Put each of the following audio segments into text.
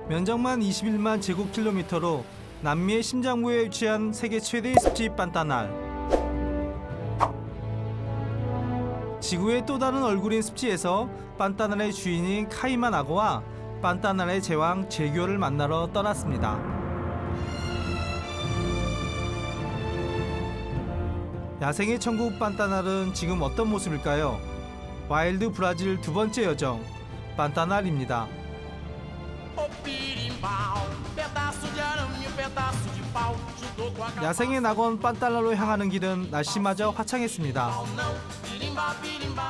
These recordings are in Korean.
면적만 21만 제곱킬로미터로 남미의 심장부에 위치한 세계 최대의 습지 판타날. 지구의 또 다른 얼굴인 습지에서 판타날의 주인인 카이만 악어와 판타날의 제왕 제규어를 만나러 떠났습니다. 야생의 천국 판타날은 지금 어떤 모습일까요? 와일드 브라질 두 번째 여정 판타날입니다. 야생의 낙원 판타날로 향하는 길은 날씨마저 화창했습니다.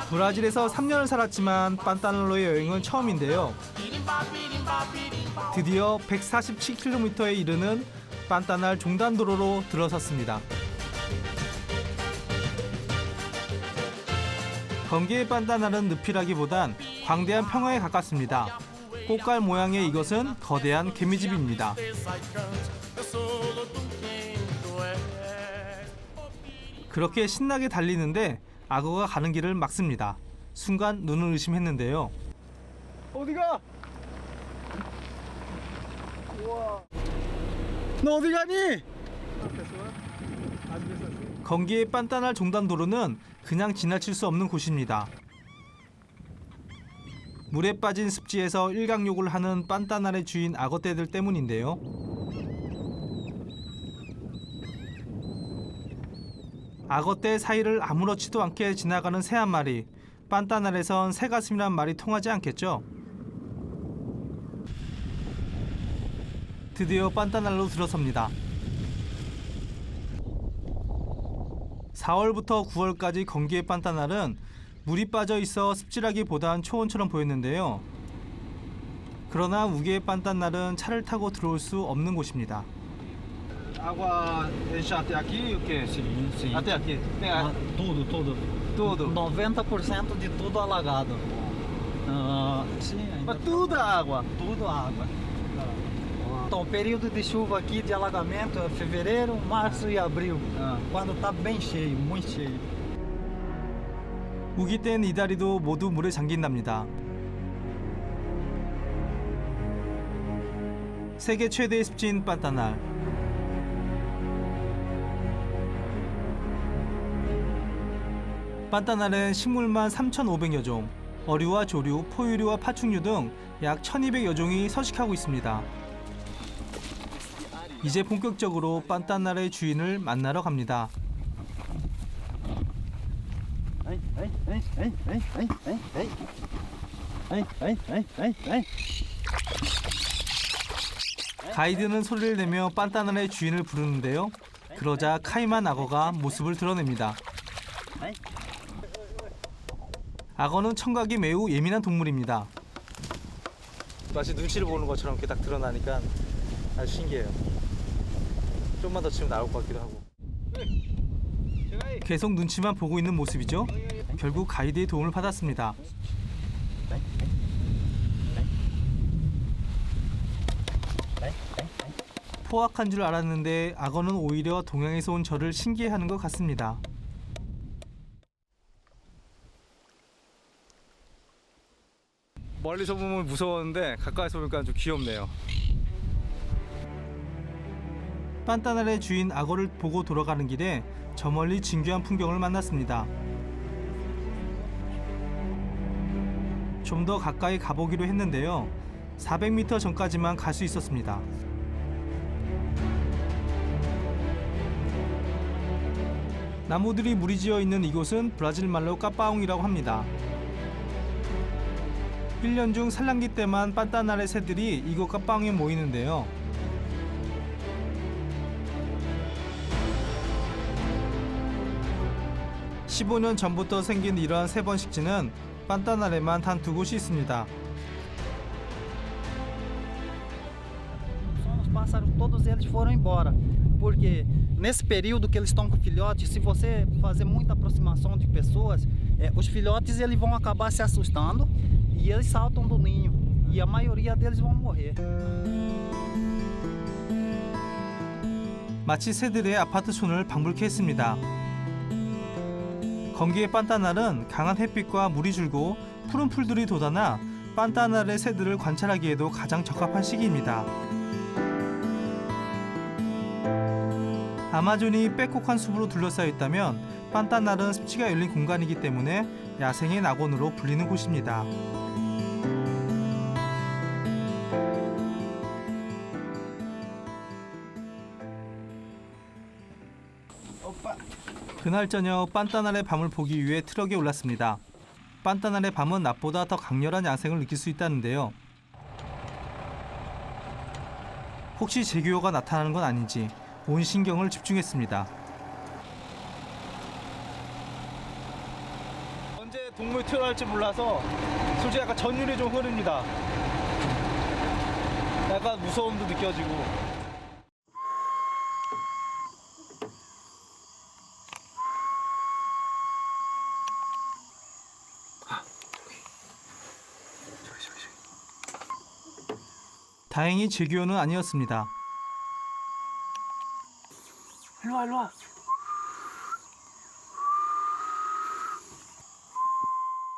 브라질에서 3년을 살았지만 판타날로의 여행은 처음인데요. 드디어 147km에 이르는 판타날 종단도로로 들어섰습니다. 건기의 판타날은 늪이라기보단 광대한 평화에 가깝습니다. 꽃갈 모양의 이것은 거대한 개미집입니다. 그렇게 신나게 달리는데 악어가 가는 길을 막습니다. 순간 눈을 의심했는데요. 어디가? 우와. 너 어디 가니? 건기의 판타날 종단도로는 그냥 지나칠 수 없는 곳입니다. 물에 빠진 습지에서 일광욕을 하는 판타날의 주인 악어떼들 때문인데요. 악어떼 사이를 아무렇지도 않게 지나가는 새 한 마리. 판타날에선 새가슴이란 말이 통하지 않겠죠. 드디어 판타날로 들어섭니다. 4월부터 9월까지 건기의 판타날은 물이 빠져 있어 습지라기보단 초원처럼 보였는데요. 그러나 우기의 판타날은 차를 타고 들어올 수 없는 곳입니다. Água deixa até aqui o quê? Sim, sim. Até aqui. Tem Ah, tudo. tudo. 90% de tudo alagado. Sim, ainda Mas tudo a água. tudo água. Então, o período de chuva aqui de alagamento é fevereiro, março e abril. Quando está bem cheio, muito cheio. 우기 땐 이 다리도 모두 물에 잠긴답니다. 세계 최대의 습지인 판타날. 판타날엔 식물만 3,500여 종, 어류와 조류, 포유류와 파충류 등 약 1,200여 종이 서식하고 있습니다. 이제 본격적으로 판타날의 주인을 만나러 갑니다. 가이드는 소리를 내며 판타날의 주인을 부르는데요. 그러자 카이만 악어가 모습을 드러냅니다. 악어는 청각이 매우 예민한 동물입니다. 마치 눈치를 보는 것처럼 이렇게 딱 드러나니까 아주 신기해요. 좀만 더 치면 나올 것 같기도 하고. 계속 눈치만 보고 있는 모습이죠. 결국 가이드의 도움을 받았습니다. 포악한 줄 알았는데 악어는 오히려 동양에서 온 저를 신기해하는 것 같습니다. 멀리서 보면 무서웠는데 가까이서 보니까 좀 귀엽네요. 판타날의 주인 악어를 보고 돌아가는 길에 저 멀리 진귀한 풍경을 만났습니다. 좀 더 가까이 가보기로 했는데요. 400m 전까지만 갈 수 있었습니다. 나무들이 무리지어 있는 이곳은 브라질 말로 까빠옹이라고 합니다. 1년 중 산란기 때만 판타날의 새들이 이곳 까빠옹에 모이는데요. (15년) 전부터 생긴 이러한 새 번식지는 판타날에만 단 2곳이 있습니다. Os pássaros, todos eles foram embora. Porque nesse período que eles estão com filhotes, se você fazer muita aproximação de pessoas, os filhotes eles vão acabar se assustando e eles saltam do ninho. E a maioria deles vão morrer. 마치 새들의 아파트 촌을 방불케 했습니다. 건기의 판타날은 강한 햇빛과 물이 줄고 푸른 풀들이 돋아나 판타날의 새들을 관찰하기에도 가장 적합한 시기입니다. 아마존이 빽곡한 숲으로 둘러싸여 있다면 판타날은 습지가 열린 공간이기 때문에 야생의 낙원으로 불리는 곳입니다. 그날 저녁 판타날의 밤을 보기 위해 트럭에 올랐습니다. 판타날의 밤은 낮보다 더 강렬한 야생을 느낄 수 있다는데요. 혹시 제규어가 나타나는 건 아닌지 온 신경을 집중했습니다. 언제 동물 튀어나올지 몰라서 솔직히 약간 전율이 좀 흐릅니다. 약간 무서움도 느껴지고. 다행히 제규어는 아니었습니다. 일로와.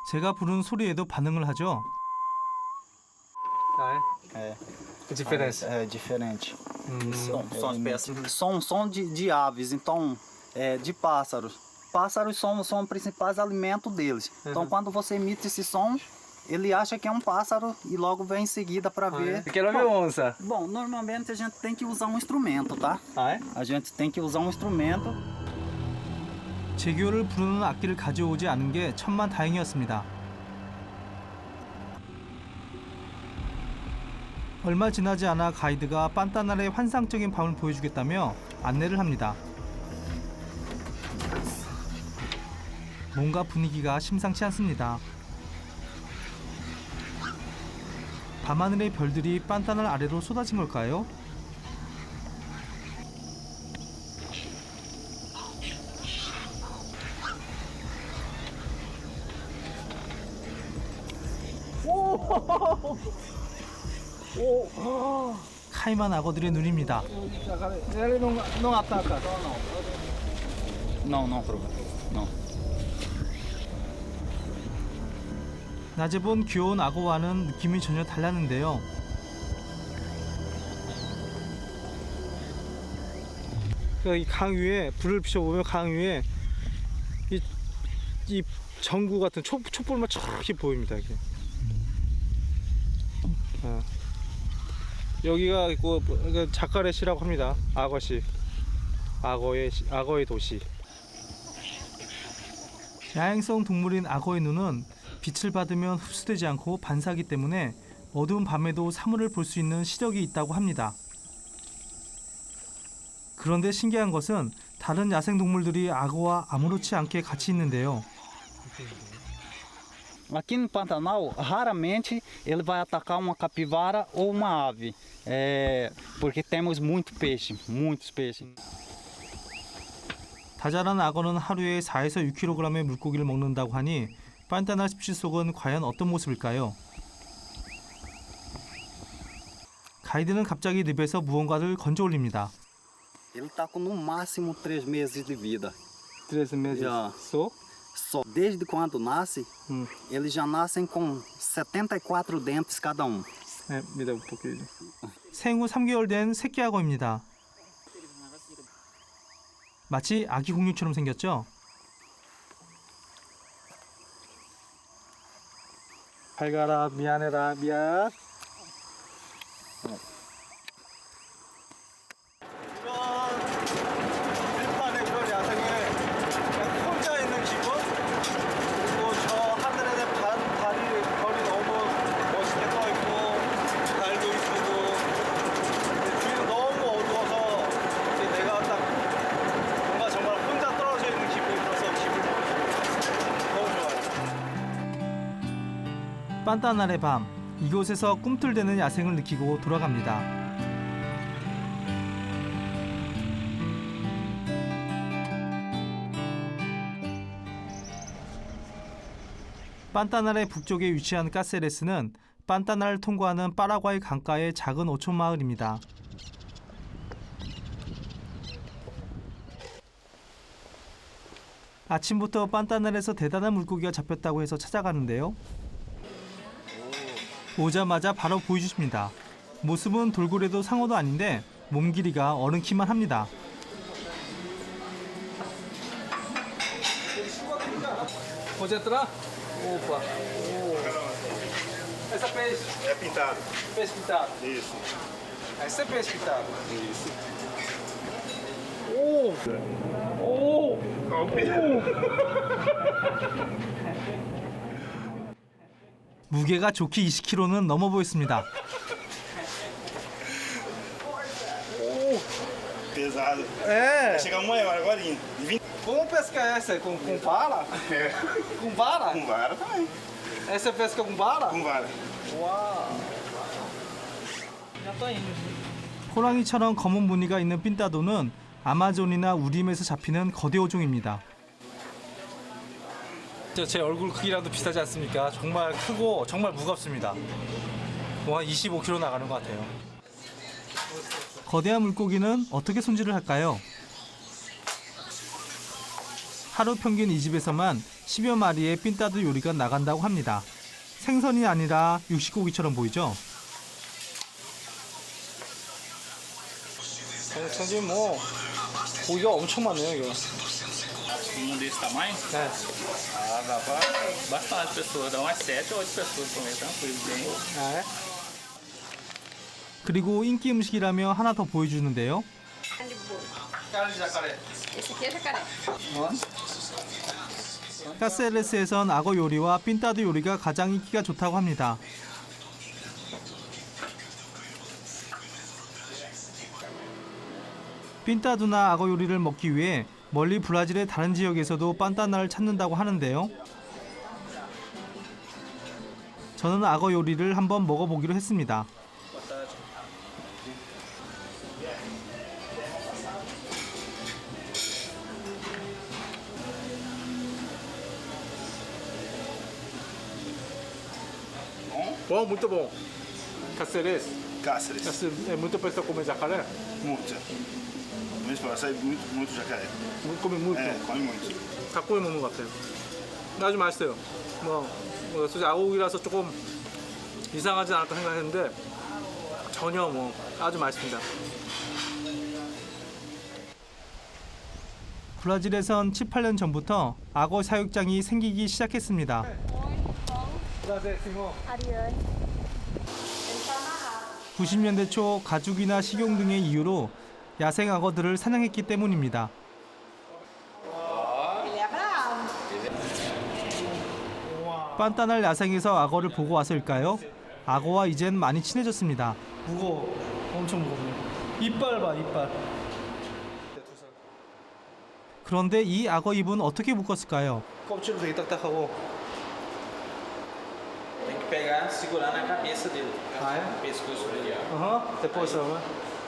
제가 부른 소리에도 반응을 하죠. É diferença. diferente. Som de péssaros. Som de aves, então, de pássaros. Pássaros são os principais alimentos deles. Então, quando você imita esse som, ele acha que é um pássaro e logo vem em seguida para ver. Porque ela é onça. Bom, normalmente a gente tem que usar um instrumento, tá? Ah, é? A gente tem que usar um instrumento. 제규어를 부르는 악기를 가져오지 않은 게 천만 다행이었습니다. 얼마 지나지 않아 가이드가 판타날의 환상적인 밤을 보여주겠다며 안내를 합니다. 뭔가 분위기가 심상치 않습니다. 밤하늘의 별들이 판타날 아래로 쏟아진 걸까요? 카이만 악어들의 눈입니다. Ele não ataca. Não, problema. Não. 낮에 본 귀여운 악어와는 느낌이 전혀 달랐는데요. 이 강 위에 불을 비춰보면 강 위에 이 전구 같은 촛불만 저렇게 보입니다. 이게. 여기가 있고 자카레시라고 합니다. 악어시, 악어의 도시. 야행성 동물인 악어의 눈은 빛을 받으면 흡수되지 않고 반사하기 때문에 어두운 밤에도 사물을 볼 수 있는 시력이 있다고 합니다. 그런데 신기한 것은 다른 야생 동물들이 악어와 아무렇지 않게 같이 있는데요. Aqui no Pantanal, raramente ele vai atacar uma capivara ou uma ave, porque temos muitos peixes. 다자란 악어는 하루에 4에서 6kg의 물고기를 먹는다고 하니 판타날 습지 속은 과연 어떤 모습일까요? 가이드는 갑자기 늪에서 무언가를 건져 올립니다. Ele está com no máximo 3 meses de vida. 3 meses. Já. Só? Só desde quando nasce, eles já nascem com 74 dentes cada um. 네, 믿어 볼게요. 생후 3개월 된 새끼 악어입니다. 마치 아기 공룡처럼 생겼죠? 잘 가라, 미안해라, 미안. 일반의 이런 야생에 혼자 있는 기분? 그리고 저 하늘에 별이 너무 멋있게 떠있고 달도 이쁘고 주위가 너무 어두워서 내가 딱 뭔가 정말 혼자 떨어져 있는 기분이 들어서 기분이 너무 좋아요. 판타날의 밤, 이곳에서 꿈틀대는 야생을 느끼고 돌아갑니다. 판타날의 북쪽에 위치한 까세레스는 판타날을 통과하는 파라과이 강가의 작은 어촌 마을입니다. 아침부터 판타날에서 대단한 물고기가 잡혔다고 해서 찾아가는데요. 오자마자 바로 보여주십니다. 모습은 돌고래도 상어도 아닌데 몸 길이가 어른 키만 합니다. Pode entrar? Opa. Essa peixe. É pintado. Peixe pintado. Isso. Essa é peixe pintado. Isso. 무게가 좋게 20kg는 넘어 보였습니다. Pesado. É. Vai chegar um maior agora. De 20 Como pesca é essa? Com vara? Com vara? com vara também. Essa pesca com vara? Com vara. Uau. 호랑이처럼 검은 무늬가 있는 핀따도는 아마존이나 우림에서 잡히는 거대 어종입니다. 제 얼굴 크기랑도 비슷하지 않습니까? 정말 크고 정말 무겁습니다. 뭐 한 25kg 나가는 것 같아요. 거대한 물고기는 어떻게 손질을 할까요? 하루 평균 이 집에서만 10여 마리의 핀따도 요리가 나간다고 합니다. 생선이 아니라 육식고기처럼 보이죠? 생선 뭐 고기가 엄청 많네요, 이거. Um desse tamanho? 네. Ah, dá pra bastante pessoas, dá umas 7 ou 8 pessoas comer tranquilo, bem. 네. 그리고 인기 음식이라며 하나 더 보여주는데요. 까르 자카레. Esse aqui é jacaré. 카세레스에선 악어 요리와 핀따도 요리가 가장 인기가 좋다고 합니다. 핀따도나 악어 요리를 먹기 위해 멀리 브라질의 다른 지역에서도 판타나를 찾는다고 하는데요. 저는 악어 요리를 한번 먹어보기로 했습니다. Bom, muito bom. Caceres. Cáceres. É muita pessoa come jacaré? Muita. Mas para sai muito jacaré. come muito. É, come muito. 가꾸에 먹는 것 같아요. 아주 맛있어요. 솔직히 아고기라서 조금 이상하지 않을까 생각했는데 전혀 아주 맛있습니다. 브라질에선 7, 8년 전부터 악어 사육장이 생기기 시작했습니다. Ariane. 90년대 초 가축이나 식용 등의 이유로 야생 악어들을 사냥했기 때문입니다. Ele é bravo. 판타날 야생에서 악어를 보고 와서일까요? 악어와 이젠 많이 친해졌습니다. 무거워. 엄청 무겁네. 이빨 봐, 이빨. 그런데 이 악어 입은 어떻게 묶었을까요? 껍질도 되게 딱딱하고. Tem que pegar, segurar na cabeça dele, Ah, é? no pescoço dele. 어허. depois também.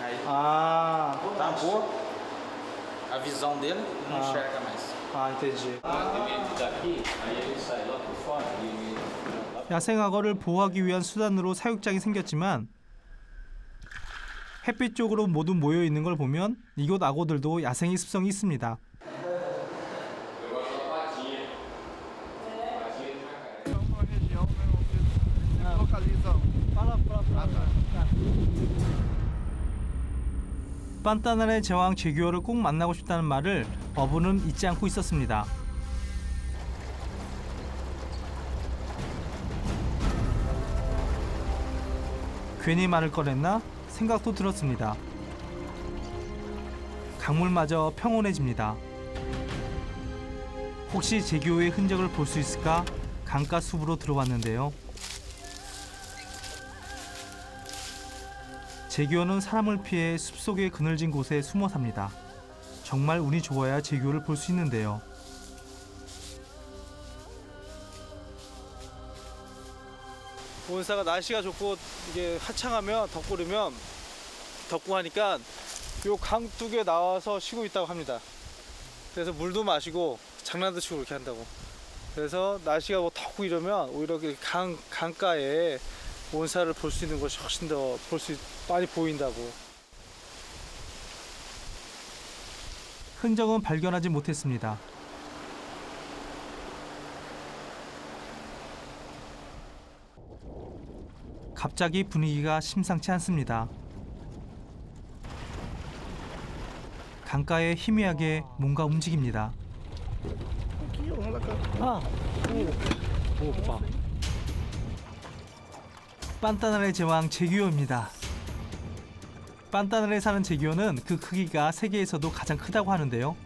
Aí 아, tampou a visão dele, não Ah. enxerga mais. entendi. Daqui, aí ele sai lá por fora e 야생 악어를 보호하기 위한 수단으로 사육장이 생겼지만 햇빛 쪽으로 모두 모여 있는 걸 보면 이곳 악어들도 야생의 습성이 있습니다. 판타날의 제왕 제규어를 꼭 만나고 싶다는 말을 어부는 잊지 않고 있었습니다. 괜히 말을 꺼냈나 생각도 들었습니다. 강물마저 평온해집니다. 혹시 제규어의 흔적을 볼 수 있을까 강가 숲으로 들어왔는데요. 제규어는 사람을 피해 숲속의 그늘진 곳에 숨어 삽니다. 정말 운이 좋아야 제규어를 볼 수 있는데요. 본사가 날씨가 좋고 이게 화창하면 덥고 하니까 요 강둑에 나와서 쉬고 있다고 합니다. 그래서 물도 마시고 장난도 치고 이렇게 한다고. 그래서 날씨가 덥고 이러면 오히려 강가에 온사를 볼 수 있는 것이 훨씬 더 많이 보인다고. 흔적은 발견하지 못했습니다. 갑자기 분위기가 심상치 않습니다. 강가에 희미하게 뭔가 움직입니다. 빤따나레 제왕 제규어입니다. 빤따나레에 사는 제규어는 그 크기가 세계에서도 가장 크다고 하는데요.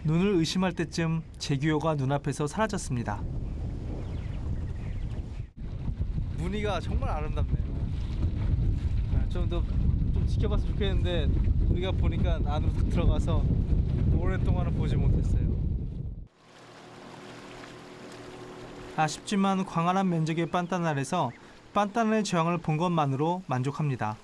눈을 의심할 때쯤 제규어가 눈앞에서 사라졌습니다. 무늬가 정말 아름답네요. 좀 더 좀 지켜봤으면 좋겠는데 우리가 보니까 안으로 딱 들어가서 오랫동안은 보지 못했어요. 아쉽지만 광활한 면적의 빤따나레에서 빤따나레 제왕을 본 것만으로 만족합니다.